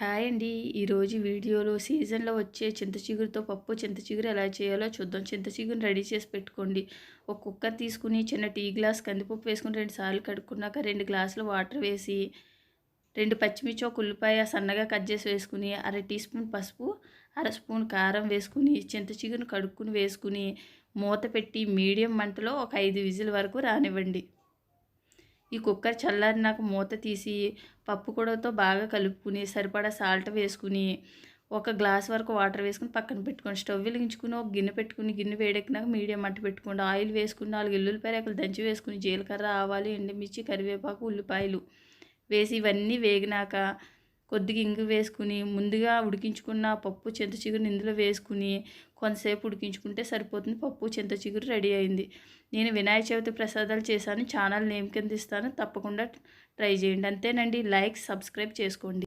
Hi అండి. ఈరోజు వీడియోలో సీజన్‌లో వచ్చే చింత చిగురుతో పప్పు, చింత చిగురు ఎలా చేయాలో చూద్దాం. చింత చిగురుని రెడీ చేసి పెట్టుకోండి. ఒక కుక్కర్ తీసుకుని చిన్న టీ గ్లాస్ కందిపప్పు వేసుకొని 2 సార్లు కడుక్కున్నాక 2 గ్లాసులు వాటర్ వేసి 2 పచ్చిమిర్చి, ఒక ఉల్లిపాయ సన్నగా కట్ చేసి వేసుకుని, అర టీ స్పూన్ పసుపు, అర స్పూన్ కారం వేసుకుని, చింత చిగురుని కడుక్కుని వేసుకుని, మూత పెట్టి మీడియం మంటలో ఒక 5 విజిల్ వరకు రానివ్వండి. ఈ కుక్కర్ చల్లారినాక మూత తీసి పప్పు కూడతో బాగా కలుపుకుని సరిపడా సాల్ట్ వేసుకుని ఒక గ్లాస్ వరకు వాటర్ వేసుకుని పక్కన పెట్టుకోండి. స్టవ్ వెలిగించుకుని ఒక గిన్నె పెట్టుకుని గిన్నె వేడెక్కినాక మీడియం మంట పెట్టుకోండి. ఆయిల్ వేసుకుని 4 ఎల్లుల్లిపాయ రేకులు దంచి వేసుకుని జీలకర్ర, ఆవాలు, ఎండుమిర్చి, కరివేపాకు, ఉల్లిపాయలు వేసి ఇవన్నీ వేగినాక కొద్దిగా ఇంగు వేసుకుని ముందుగా ఉడికించుకున్న పప్పు చింత చిగురుని ఇందులో వేసుకుని కొంతసేపు ఉడికించుకుంటే సరిపోతుంది. పప్పు చింత చిగురు రెడీ అయింది. నేను వినాయక చవితి ప్రసాదాలు చేశాను. ఛానల్ నేమ్ కింద ఇస్తాను, తప్పకుండా ట్రై చేయండి. అంతేనండి. లైక్, సబ్స్క్రైబ్ చేసుకోండి.